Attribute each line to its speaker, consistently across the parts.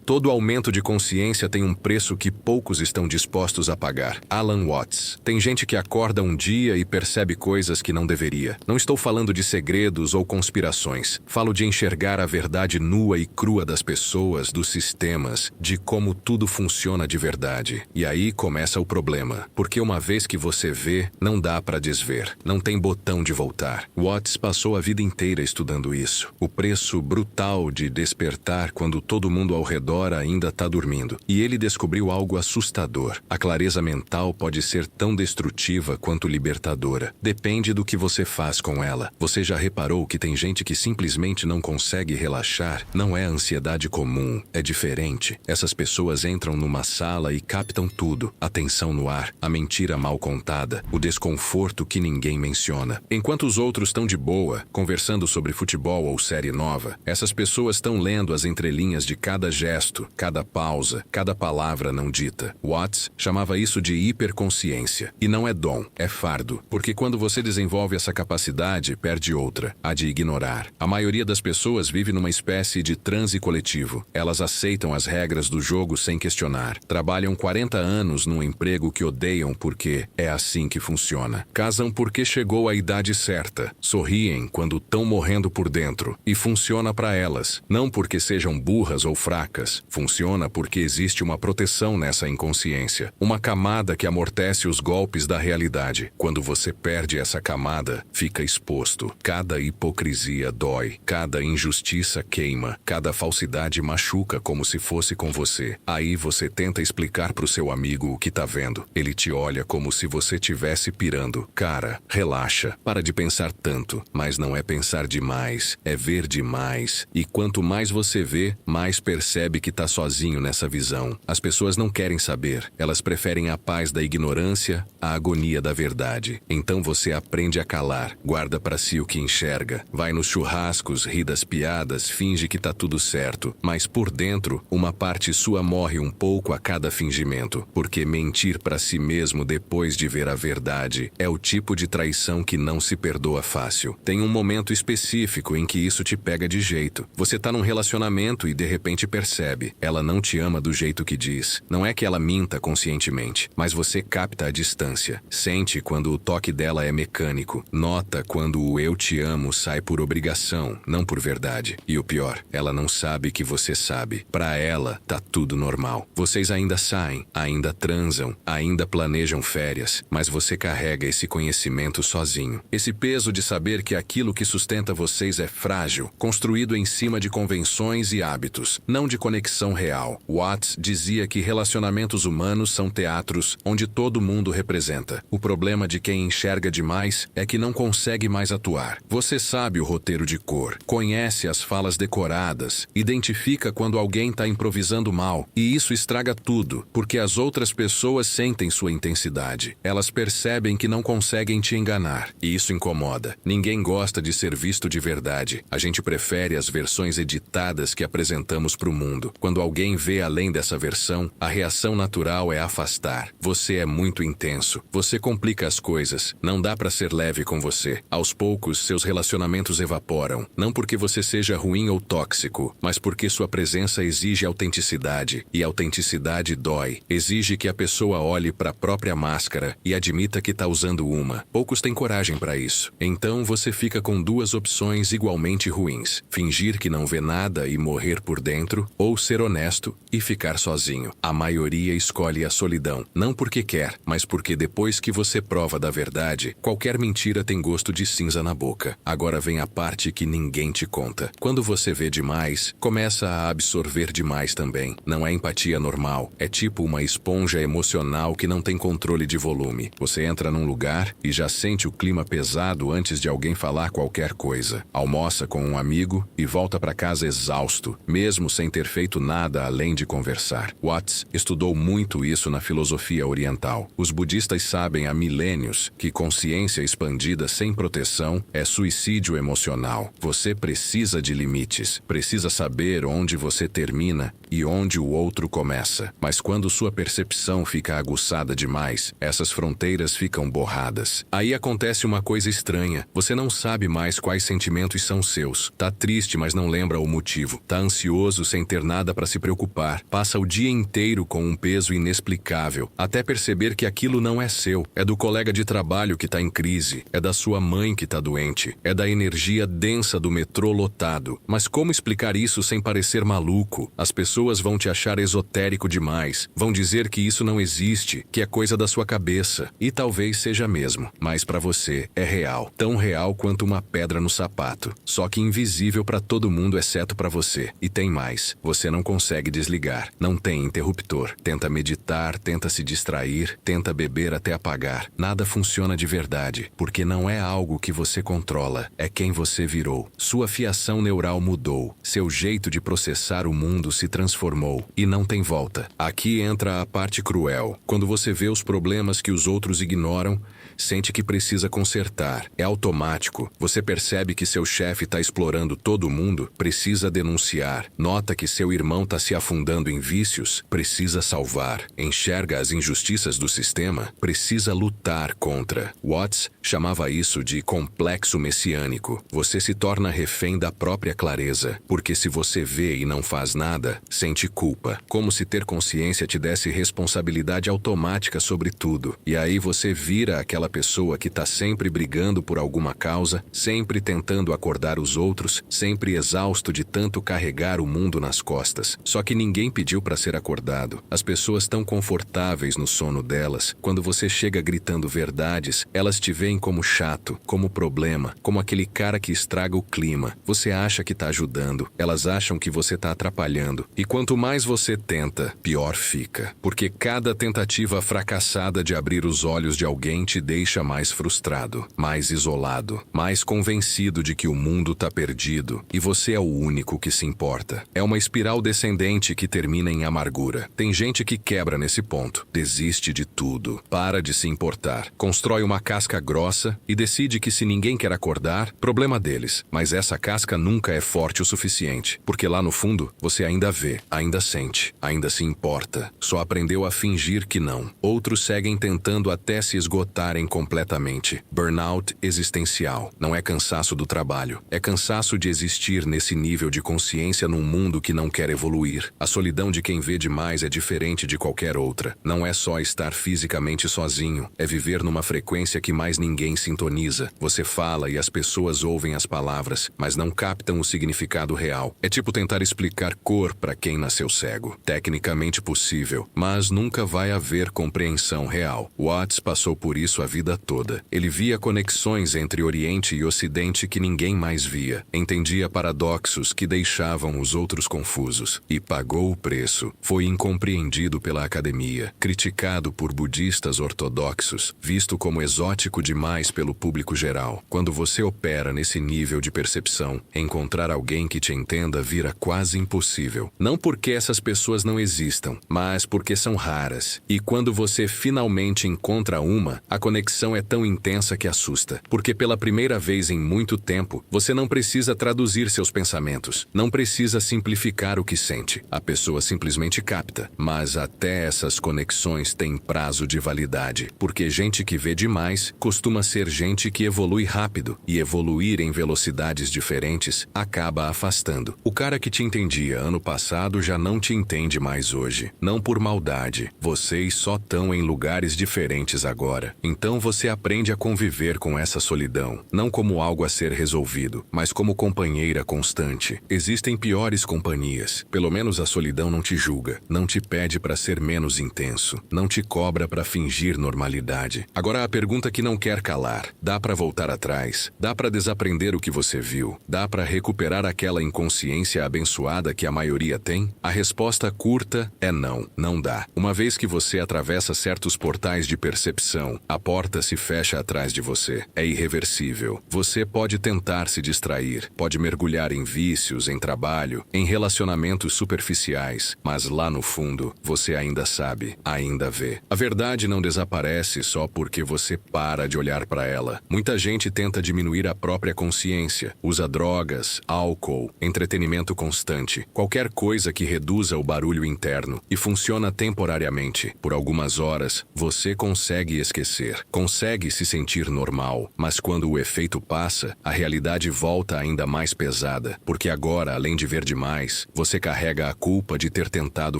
Speaker 1: Todo aumento de consciência tem um preço que poucos estão dispostos a pagar. Alan Watts. Tem gente que acorda um dia e percebe coisas que não deveria. Não estou falando de segredos ou conspirações. Falo de enxergar a verdade nua e crua das pessoas, dos sistemas, de como tudo funciona de verdade. E aí começa o problema. Porque uma vez que você vê, não dá para desver. Não tem botão de voltar. Watts passou a vida inteira estudando isso. O preço brutal de despertar quando todo mundo ao redor ainda está dormindo. E ele descobriu algo assustador. A clareza mental pode ser tão destrutiva quanto libertadora. Depende do que você faz com ela. Você já reparou que tem gente que simplesmente não consegue relaxar? Não é ansiedade comum, é diferente. Essas pessoas entram numa sala e captam tudo. A tensão no ar, a mentira mal contada, o desconforto que ninguém menciona. Enquanto os outros estão de boa, conversando sobre futebol ou série nova, essas pessoas estão lendo as entrelinhas de cada gesto, cada pausa, cada palavra não dita. Watts chamava isso de hiperconsciência. E não é dom, é fardo. Porque quando você desenvolve essa capacidade, perde outra, a de ignorar. A maioria das pessoas vive numa espécie de transe coletivo. Elas aceitam as regras do jogo sem questionar. Trabalham 40 anos num emprego que odeiam porque é assim que funciona. Casam porque chegou a idade certa. Sorriem quando estão morrendo por dentro. E funciona para elas. Não porque sejam burras ou fracas. Funciona porque existe uma proteção nessa inconsciência. Uma camada que amortece os golpes da realidade. Quando você perde essa camada, fica exposto. Cada hipocrisia dói. Cada injustiça queima. Cada falsidade machuca como se fosse com você. Aí você tenta explicar pro seu amigo o que tá vendo. Ele te olha como se você tivesse pirando. Cara, relaxa. Para de pensar tanto. Mas não é pensar demais. É ver demais. E quanto mais você vê, mais percebe que tá sozinho nessa visão. As pessoas não querem saber. Elas preferem a paz da ignorância à agonia da verdade. Então você aprende a calar. Guarda pra si o que enxerga. Vai nos churrascos, ri das piadas, finge que tá tudo certo. Mas por dentro, uma parte sua morre um pouco a cada fingimento. Porque mentir pra si mesmo depois de ver a verdade é o tipo de traição que não se perdoa fácil. Tem um momento específico em que isso te pega de jeito. Você tá num relacionamento e de repente percebe. Ela não te ama do jeito que diz. Não é que ela minta conscientemente, mas você capta a distância. Sente quando o toque dela é mecânico. Nota quando o eu te amo sai por obrigação, não por verdade. E o pior, ela não sabe que você sabe. Pra ela, tá tudo normal. Vocês ainda saem, ainda transam, ainda planejam férias, mas você carrega esse conhecimento sozinho. Esse peso de saber que aquilo que sustenta vocês é frágil, construído em cima de convenções e hábitos, não de conexão real. Watts dizia que relacionamentos humanos são teatros onde todo mundo representa. O problema de quem enxerga demais é que não consegue mais atuar. Você sabe o roteiro de cor, conhece as falas decoradas, identifica quando alguém está improvisando mal, e isso estraga tudo, porque as outras pessoas sentem sua intensidade. Elas percebem que não conseguem te enganar, e isso incomoda. Ninguém gosta de ser visto de verdade. A gente prefere as versões editadas que apresentamos para o mundo. Quando alguém vê além dessa versão, a reação natural é afastar. Você é muito intenso. Você complica as coisas. Não dá para ser leve com você. Aos poucos, seus relacionamentos evaporam. Não porque você seja ruim ou tóxico, mas porque sua presença exige autenticidade. E autenticidade dói. Exige que a pessoa olhe para a própria máscara e admita que está usando uma. Poucos têm coragem para isso. Então você fica com duas opções igualmente ruins. Fingir que não vê nada e morrer por dentro, ou ser honesto e ficar sozinho. A maioria escolhe a solidão, não porque quer, mas porque depois que você prova da verdade, qualquer mentira tem gosto de cinza na boca. Agora vem a parte que ninguém te conta. Quando você vê demais, começa a absorver demais também. Não é empatia normal, é tipo uma esponja emocional que não tem controle de volume. Você entra num lugar e já sente o clima pesado antes de alguém falar qualquer coisa. Almoça com um amigo e volta para casa exausto, mesmo sem ter feito nada além de conversar. Watts estudou muito isso na filosofia oriental. Os budistas sabem há milênios que consciência expandida sem proteção é suicídio emocional. Você precisa de limites, precisa saber onde você termina e onde o outro começa. Mas quando sua percepção fica aguçada demais, essas fronteiras ficam borradas. Aí acontece uma coisa estranha. Você não sabe mais quais sentimentos são seus. Tá triste, mas não lembra o motivo. Tá ansioso sem ter nada nada para se preocupar. Passa o dia inteiro com um peso inexplicável, até perceber que aquilo não é seu. É do colega de trabalho que está em crise, é da sua mãe que está doente, é da energia densa do metrô lotado. Mas como explicar isso sem parecer maluco? As pessoas vão te achar esotérico demais, vão dizer que isso não existe, que é coisa da sua cabeça. E talvez seja mesmo, mas para você é real, tão real quanto uma pedra no sapato, só que invisível para todo mundo exceto para você. E tem mais, você não consegue desligar, não tem interruptor. Tenta meditar, tenta se distrair, tenta beber até apagar. Nada funciona de verdade, porque não é algo que você controla, é quem você virou. Sua fiação neural mudou, seu jeito de processar o mundo se transformou e não tem volta. Aqui entra a parte cruel. Quando você vê os problemas que os outros ignoram, sente que precisa consertar. É automático. Você percebe que seu chefe está explorando todo mundo, precisa denunciar. Nota que seu irmão está se afundando em vícios, precisa salvar. Enxerga as injustiças do sistema, precisa lutar contra. Watts chamava isso de complexo messiânico. Você se torna refém da própria clareza, porque se você vê e não faz nada, sente culpa. Como se ter consciência te desse responsabilidade automática sobre tudo. E aí você vira aquela pessoa que está sempre brigando por alguma causa, sempre tentando acordar os outros, sempre exausto de tanto carregar o mundo nas costas. Só que ninguém pediu para ser acordado. As pessoas estão confortáveis no sono delas. Quando você chega gritando verdades, elas te veem como chato, como problema, como aquele cara que estraga o clima. Você acha que está ajudando, elas acham que você está atrapalhando. E quanto mais você tenta, pior fica. Porque cada tentativa fracassada de abrir os olhos de alguém te deixa mais frustrado, mais isolado, mais convencido de que o mundo está perdido e você é o único que se importa. É uma espiral descendente que termina em amargura. Tem gente que quebra nesse ponto, desiste de tudo, para de se importar, constrói uma casca grossa e decide que se ninguém quer acordar, problema deles. Mas essa casca nunca é forte o suficiente, porque lá no fundo você ainda vê, ainda sente, ainda se importa. Só aprendeu a fingir que não. Outros seguem tentando até se esgotarem completamente. Burnout existencial. Não é cansaço do trabalho, é cansaço de existir nesse nível de consciência num mundo que não quer evoluir. A solidão de quem vê demais é diferente de qualquer outra. Não é só estar fisicamente sozinho, é viver numa frequência que mais ninguém sintoniza. Você fala e as pessoas ouvem as palavras, mas não captam o significado real. É tipo tentar explicar cor para quem nasceu cego. Tecnicamente possível, mas nunca vai haver compreensão real. Watts passou por isso a vida toda. Ele via conexões entre Oriente e Ocidente que ninguém mais via. Entendia paradoxos que deixavam os outros confusos. E pagou o preço. Foi incompreendido pela academia, criticado por budistas ortodoxos, visto como exótico demais pelo público geral. Quando você opera nesse nível de percepção, encontrar alguém que te entenda vira quase impossível. Não porque essas pessoas não existam, mas porque são raras. E quando você finalmente encontra uma, a conexão é tão intensa que assusta. Porque pela primeira vez em muito tempo, você não precisa traduzir seus pensamentos, não precisa simplificar o que sente. A pessoa simplesmente capta. Mas até essas conexões têm prazo de validade, porque gente que vê demais costuma ser gente que evolui rápido, e evoluir em velocidades diferentes acaba afastando. O cara que te entendia ano passado já não te entende mais hoje. Não por maldade, vocês só estão em lugares diferentes agora. Então você aprende a conviver com essa solidão, não como algo a ser resolvido, mas como companheira constante. Existem piores companhias. Pelo menos a solidão não te julga, não te pede para ser menos intenso, não te cobra para fingir normalidade. Agora a pergunta que não quer calar: dá para voltar atrás? Dá para desaprender o que você viu? Dá para recuperar aquela inconsciência abençoada que a maioria tem? A resposta curta é não, não dá. Uma vez que você atravessa certos portais de percepção, a porta se fecha atrás de você. É irreversível. Você pode tentar se distrair, pode mergulhar em vícios, em trabalho, em relacionamentos superficiais, mas lá no fundo, você ainda sabe, ainda vê. A verdade não desaparece só porque você para de olhar para ela. Muita gente tenta diminuir a própria consciência, usa drogas, álcool, entretenimento constante, qualquer coisa que reduza o barulho interno, e funciona temporariamente. Por algumas horas, você consegue esquecer, consegue se sentir normal, mas quando o efeito passa, a realidade volta ainda mais pesada, porque agora, além de ver demais, você você carrega a culpa de ter tentado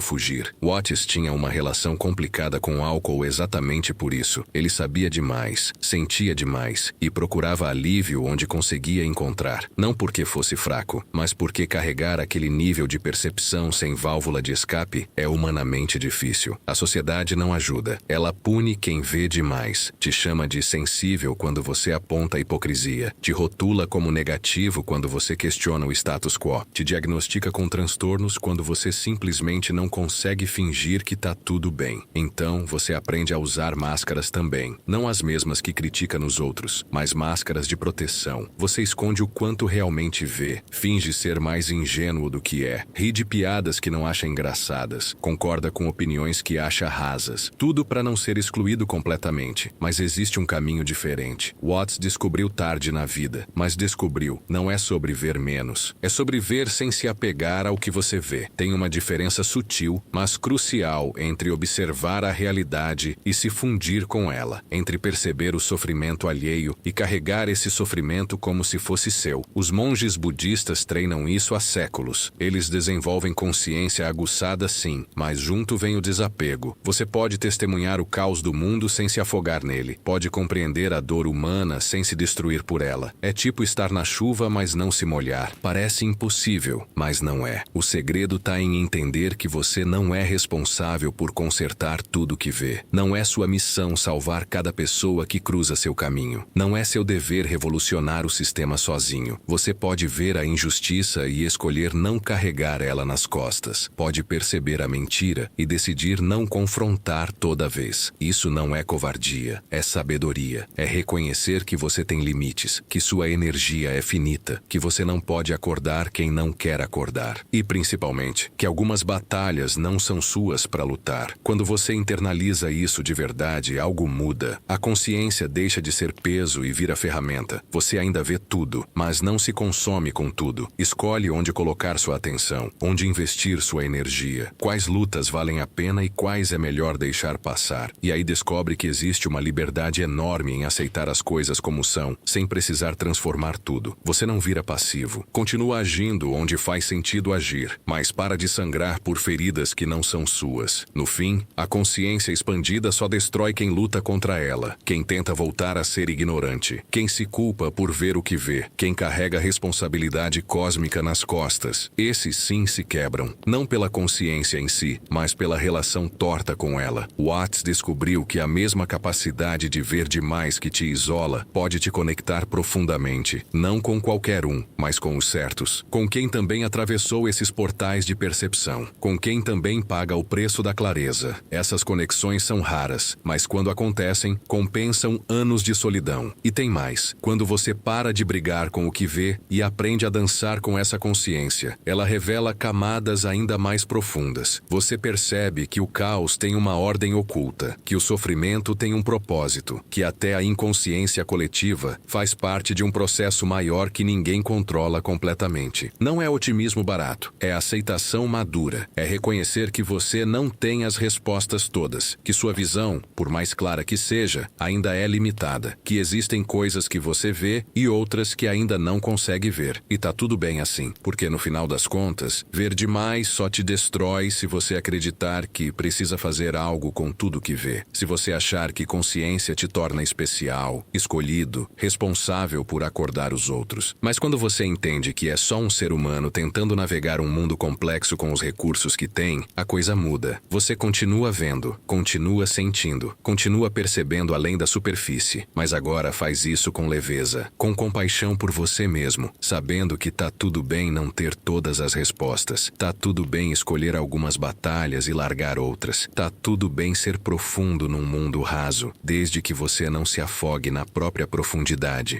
Speaker 1: fugir. Watts tinha uma relação complicada com o álcool exatamente por isso. Ele sabia demais, sentia demais e procurava alívio onde conseguia encontrar. Não porque fosse fraco, mas porque carregar aquele nível de percepção sem válvula de escape é humanamente difícil. A sociedade não ajuda. Ela pune quem vê demais, te chama de sensível quando você aponta a hipocrisia, te rotula como negativo quando você questiona o status quo, te diagnostica com transtornos quando você simplesmente não consegue fingir que tá tudo bem. Então, você aprende a usar máscaras também. Não as mesmas que critica nos outros, mas máscaras de proteção. Você esconde o quanto realmente vê, finge ser mais ingênuo do que é, ri de piadas que não acha engraçadas, concorda com opiniões que acha rasas. Tudo para não ser excluído completamente. Mas existe um caminho diferente. Watts descobriu tarde na vida, mas descobriu. Não é sobre ver menos. É sobre ver sem se apegar ao que você vê. Tem uma diferença sutil, mas crucial entre observar a realidade e se fundir com ela, entre perceber o sofrimento alheio e carregar esse sofrimento como se fosse seu. Os monges budistas treinam isso há séculos. Eles desenvolvem consciência aguçada, sim, mas junto vem o desapego. Você pode testemunhar o caos do mundo sem se afogar nele. Pode compreender a dor humana sem se destruir por ela. É tipo estar na chuva, mas não se molhar. Parece impossível, mas não é. O segredo está em entender que você não é responsável por consertar tudo que vê. Não é sua missão salvar cada pessoa que cruza seu caminho. Não é seu dever revolucionar o sistema sozinho. Você pode ver a injustiça e escolher não carregar ela nas costas. Pode perceber a mentira e decidir não confrontar toda vez. Isso não é covardia, é sabedoria. É reconhecer que você tem limites, que sua energia é finita, que você não pode acordar quem não quer acordar. E, principalmente, que algumas batalhas não são suas para lutar. Quando você internaliza isso de verdade, algo muda. A consciência deixa de ser peso e vira ferramenta. Você ainda vê tudo, mas não se consome com tudo. Escolhe onde colocar sua atenção, onde investir sua energia, quais lutas valem a pena e quais é melhor deixar passar. E aí descobre que existe uma liberdade enorme em aceitar as coisas como são, sem precisar transformar tudo. Você não vira passivo. Continua agindo onde faz sentido agir, mas para de sangrar por feridas que não são suas. No fim, a consciência expandida só destrói quem luta contra ela, quem tenta voltar a ser ignorante, quem se culpa por ver o que vê, quem carrega responsabilidade cósmica nas costas. Esses sim se quebram, não pela consciência em si, mas pela relação torta com ela. Watts descobriu que a mesma capacidade de ver demais que te isola pode te conectar profundamente, não com qualquer um, mas com os certos, com quem também atravessou esses portais de percepção, com quem também paga o preço da clareza. Essas conexões são raras, mas quando acontecem, compensam anos de solidão. E tem mais, quando você para de brigar com o que vê e aprende a dançar com essa consciência, ela revela camadas ainda mais profundas. Você percebe que o caos tem uma ordem oculta, que o sofrimento tem um propósito, que até a inconsciência coletiva faz parte de um processo maior que ninguém controla completamente. Não é otimismo barato, é aceitação madura, é reconhecer que você não tem as respostas todas, que sua visão, por mais clara que seja, ainda é limitada, que existem coisas que você vê e outras que ainda não consegue ver. E tá tudo bem assim, porque no final das contas, ver demais só te destrói se você acreditar que precisa fazer algo com tudo que vê. Se você achar que consciência te torna especial, escolhido, responsável por acordar os outros. Mas quando você entende que é só um ser humano tentando navegar um mundo complexo com os recursos que tem, a coisa muda. Você continua vendo, continua sentindo, continua percebendo além da superfície, mas agora faz isso com leveza, com compaixão por você mesmo, sabendo que tá tudo bem não ter todas as respostas, tá tudo bem escolher algumas batalhas e largar outras, tá tudo bem ser profundo num mundo raso, desde que você não se afogue na própria profundidade.